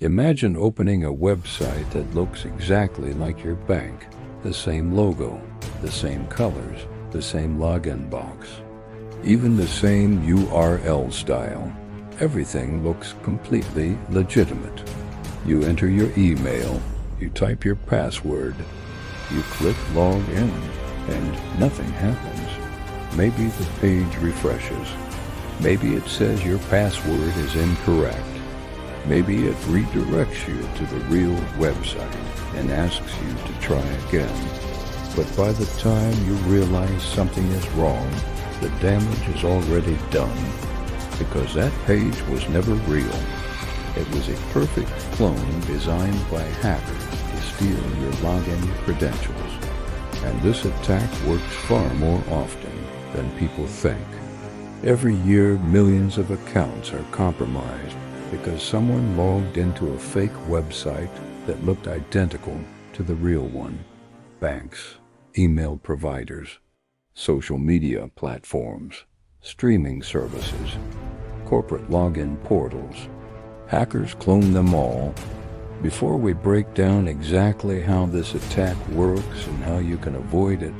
Imagine opening a website that looks exactly like your bank. The same logo, the same colors, the same login box, even the same URL style. Everything looks completely legitimate. You enter your email, you type your password, you click log in, and nothing happens. Maybe the page refreshes. Maybe it says your password is incorrect. Maybe it redirects you to the real website and asks you to try again. But by the time you realize something is wrong, the damage is already done, because that page was never real. It was a perfect clone designed by hackers to steal your login credentials. And this attack works far more often than people think. Every year, millions of accounts are compromised because someone logged into a fake website that looked identical to the real one. Banks, email providers, social media platforms, streaming services, corporate login portals. Hackers clone them all. Before we break down exactly how this attack works and how you can avoid it,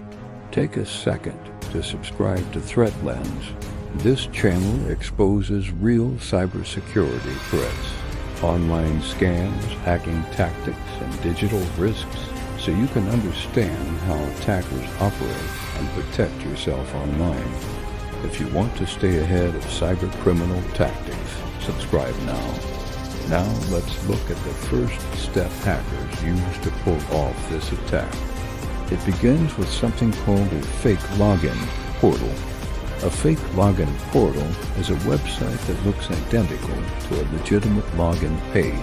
take a second to subscribe to ThreatLens. This channel exposes real cybersecurity threats, online scams, hacking tactics, and digital risks, so you can understand how attackers operate and protect yourself online. If you want to stay ahead of cybercriminal tactics, subscribe now. Now let's look at the first step hackers use to pull off this attack. It begins with something called a fake login portal. A fake login portal is a website that looks identical to a legitimate login page,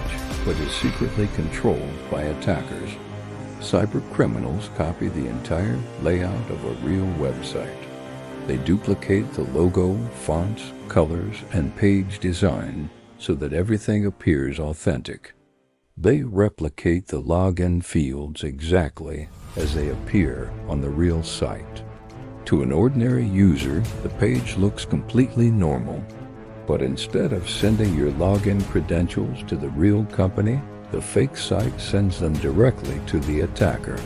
but is secretly controlled by attackers. Cybercriminals copy the entire layout of a real website. They duplicate the logo, fonts, colors, and page design so that everything appears authentic. They replicate the login fields exactly as they appear on the real site. To an ordinary user, the page looks completely normal, but instead of sending your login credentials to the real company, the fake site sends them directly to the attacker.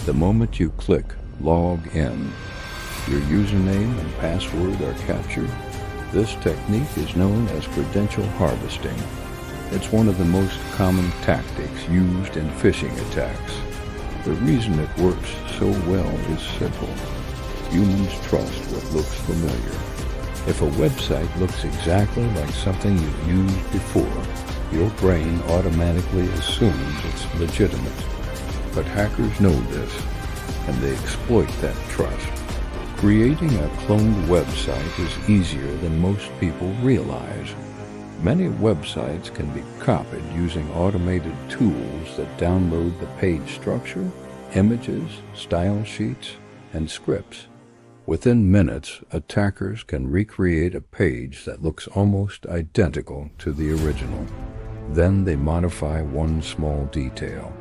The moment you click log in, your username and password are captured. This technique is known as credential harvesting. It's one of the most common tactics used in phishing attacks. The reason it works so well is simple. Humans trust what looks familiar. If a website looks exactly like something you've used before, your brain automatically assumes it's legitimate. But hackers know this, and they exploit that trust. Creating a cloned website is easier than most people realize. Many websites can be copied using automated tools that download the page structure, images, style sheets, and scripts. Within minutes, attackers can recreate a page that looks almost identical to the original. Then they modify one small detail.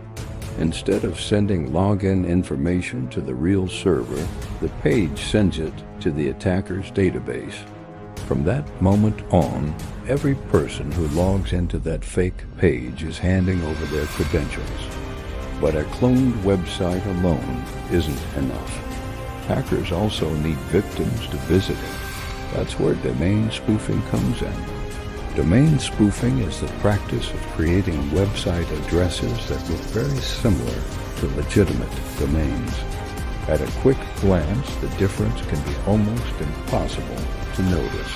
Instead of sending login information to the real server, the page sends it to the attacker's database. From that moment on, every person who logs into that fake page is handing over their credentials. But a cloned website alone isn't enough. Hackers also need victims to visit it. That's where domain spoofing comes in. Domain spoofing is the practice of creating website addresses that look very similar to legitimate domains. At a quick glance, the difference can be almost impossible to notice.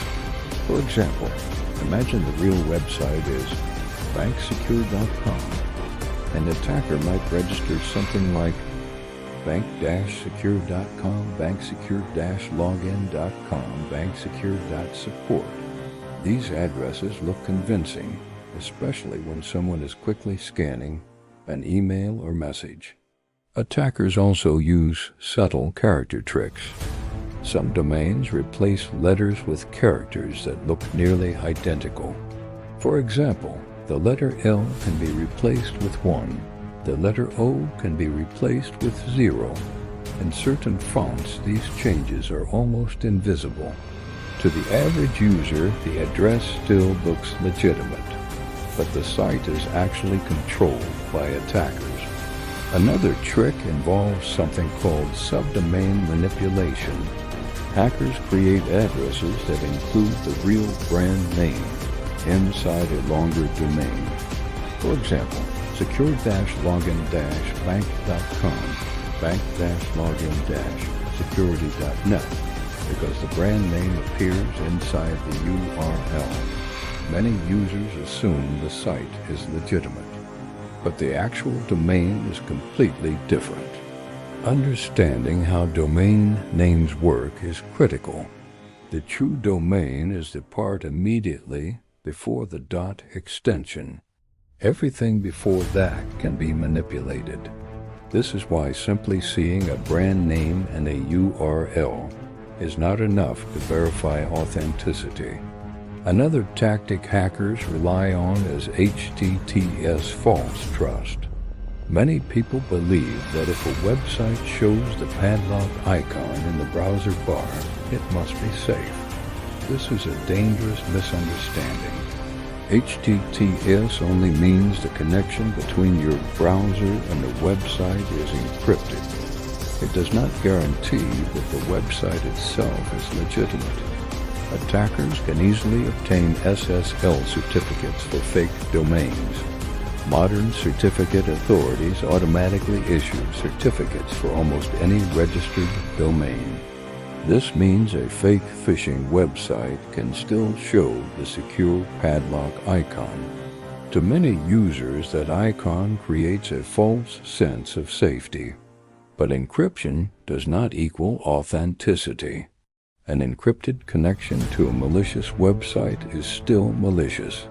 For example, imagine the real website is banksecure.com. An attacker might register something like bank-secure.com, banksecure-login.com, banksecure.support. These addresses look convincing, especially when someone is quickly scanning an email or message. Attackers also use subtle character tricks. Some domains replace letters with characters that look nearly identical. For example, the letter L can be replaced with 1. The letter O can be replaced with 0. In certain fonts, these changes are almost invisible. To the average user, the address still looks legitimate. but the site is actually controlled by attackers. Another trick involves something called subdomain manipulation. Hackers create addresses that include the real brand name inside a longer domain. For example, secure-login-bank.com, bank-login-security.net, because the brand name appears inside the URL. Many users assume the site is legitimate, but the actual domain is completely different. Understanding how domain names work is critical. The true domain is the part immediately before the .extension. Everything before that can be manipulated. This is why simply seeing a brand name and a URL is not enough to verify authenticity. Another tactic hackers rely on is HTTPS false trust. Many people believe that if a website shows the padlock icon in the browser bar, it must be safe. This is a dangerous misunderstanding. HTTPS only means the connection between your browser and the website is encrypted. It does not guarantee that the website itself is legitimate. Attackers can easily obtain SSL certificates for fake domains. Modern certificate authorities automatically issue certificates for almost any registered domain. This means a fake phishing website can still show the secure padlock icon. To many users, that icon creates a false sense of safety. But encryption does not equal authenticity. An encrypted connection to a malicious website is still malicious.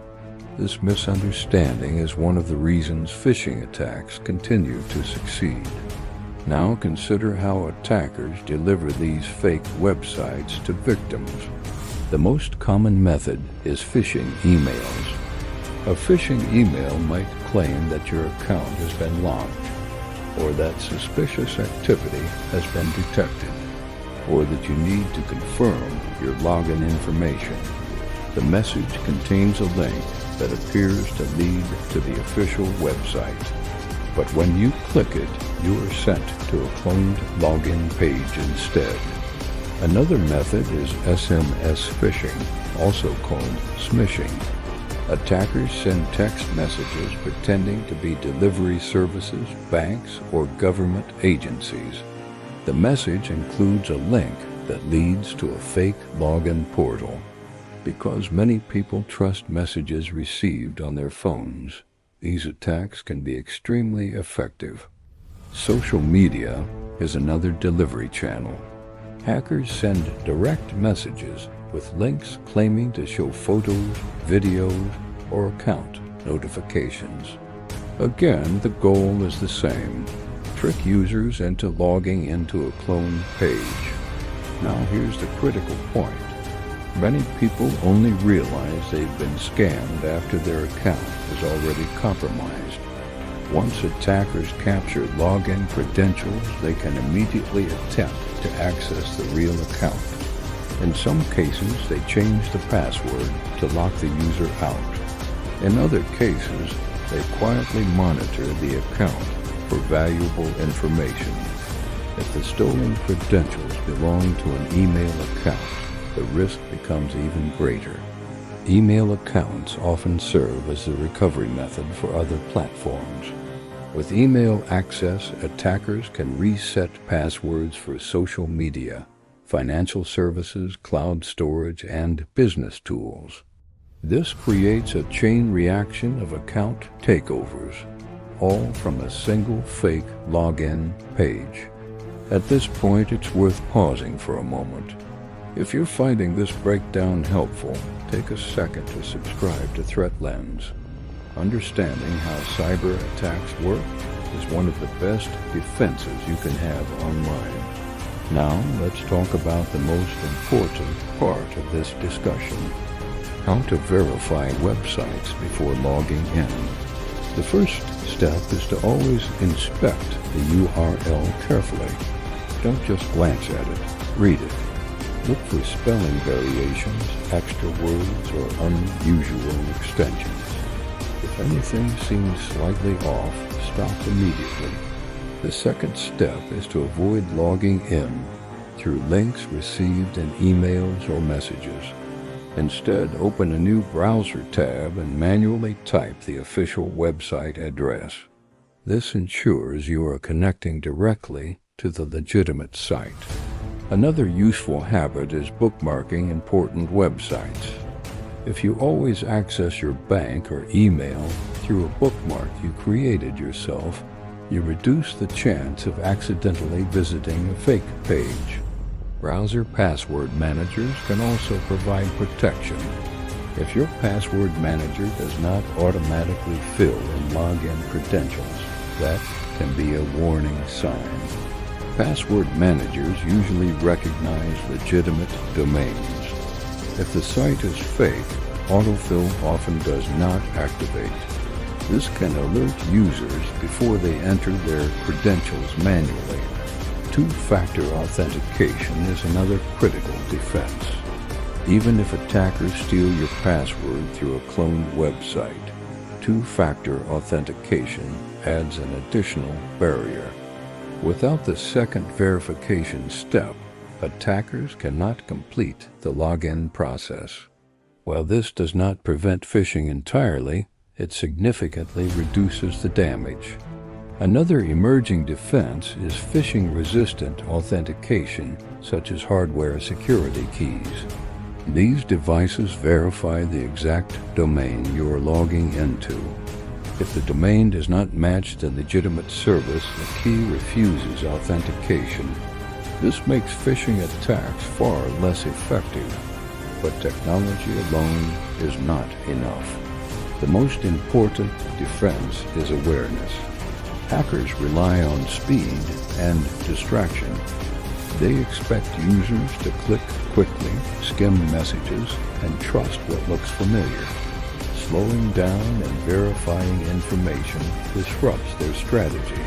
This misunderstanding is one of the reasons phishing attacks continue to succeed. Now consider how attackers deliver these fake websites to victims. The most common method is phishing emails. A phishing email might claim that your account has been locked, or that suspicious activity has been detected, or that you need to confirm your login information. The message contains a link that appears to lead to the official website. But when you click it, you are sent to a cloned login page instead. Another method is SMS phishing, also called smishing. Attackers send text messages pretending to be delivery services, banks, or government agencies. The message includes a link that leads to a fake login portal. Because many people trust messages received on their phones, these attacks can be extremely effective. Social media is another delivery channel. Hackers send direct messages with links claiming to show photos, videos, or account notifications. Again, the goal is the same: trick users into logging into a cloned page. Now here's the critical point. Many people only realize they've been scammed after their account is already compromised. Once attackers capture login credentials, they can immediately attempt to access the real account. In some cases, they change the password to lock the user out. In other cases, they quietly monitor the account for valuable information. If the stolen credentials belong to an email account, the risk becomes even greater. Email accounts often serve as the recovery method for other platforms. With email access, attackers can reset passwords for social media, financial services, cloud storage, and business tools. This creates a chain reaction of account takeovers, all from a single fake login page. At this point, it's worth pausing for a moment. If you're finding this breakdown helpful, take a second to subscribe to Threat Lens. Understanding how cyber attacks work is one of the best defenses you can have online. Now, let's talk about the most important part of this discussion: how to verify websites before logging in. The first step is to always inspect the URL carefully. Don't just glance at it, read it. Look for spelling variations, extra words, or unusual extensions. If anything seems slightly off, stop immediately. The second step is to avoid logging in through links received in emails or messages. Instead, open a new browser tab and manually type the official website address. This ensures you are connecting directly to the legitimate site. Another useful habit is bookmarking important websites. If you always access your bank or email through a bookmark you created yourself, you reduce the chance of accidentally visiting a fake page. Browser password managers can also provide protection. If your password manager does not automatically fill in login credentials, that can be a warning sign. Password managers usually recognize legitimate domains. If the site is fake, autofill often does not activate. This can alert users before they enter their credentials manually. Two-factor authentication is another critical defense. Even if attackers steal your password through a cloned website, two-factor authentication adds an additional barrier. Without the second verification step, attackers cannot complete the login process. While this does not prevent phishing entirely, it significantly reduces the damage. Another emerging defense is phishing-resistant authentication, such as hardware security keys. These devices verify the exact domain you are logging into. If the domain does not match the legitimate service, the key refuses authentication. This makes phishing attacks far less effective, but technology alone is not enough. The most important defense is awareness. Hackers rely on speed and distraction. They expect users to click quickly, skim messages, and trust what looks familiar. Slowing down and verifying information disrupts their strategy.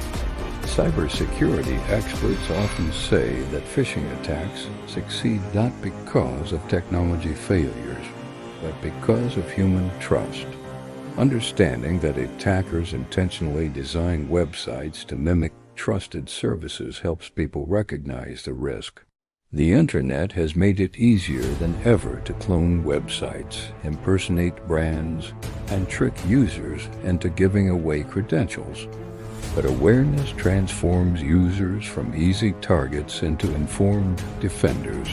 Cybersecurity experts often say that phishing attacks succeed not because of technology failures, but because of human trust. Understanding that attackers intentionally design websites to mimic trusted services helps people recognize the risk. The Internet has made it easier than ever to clone websites, impersonate brands, and trick users into giving away credentials. But awareness transforms users from easy targets into informed defenders.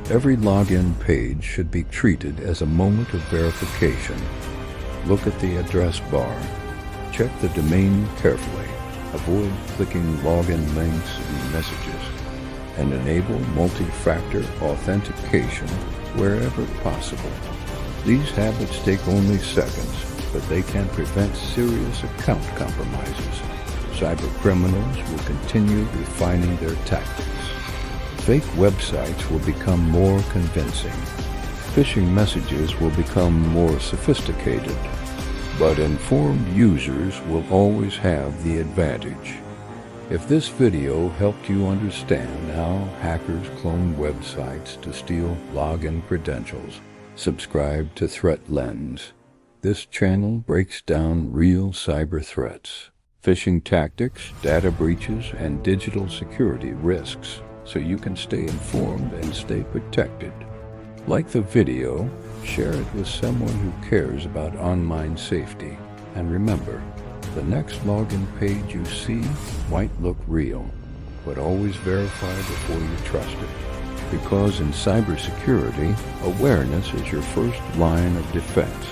Every login page should be treated as a moment of verification. Look at the address bar. Check the domain carefully. Avoid clicking login links and messages. And enable multi-factor authentication wherever possible. These habits take only seconds, but they can prevent serious account compromises. Cybercriminals will continue refining their tactics. Fake websites will become more convincing. Phishing messages will become more sophisticated. But informed users will always have the advantage. If this video helped you understand how hackers clone websites to steal login credentials, subscribe to Threat Lens. This channel breaks down real cyber threats, phishing tactics, data breaches, and digital security risks, so you can stay informed and stay protected. Like the video, share it with someone who cares about online safety, and remember, the next login page you see might look real, but always verify before you trust it. Because in cybersecurity, awareness is your first line of defense.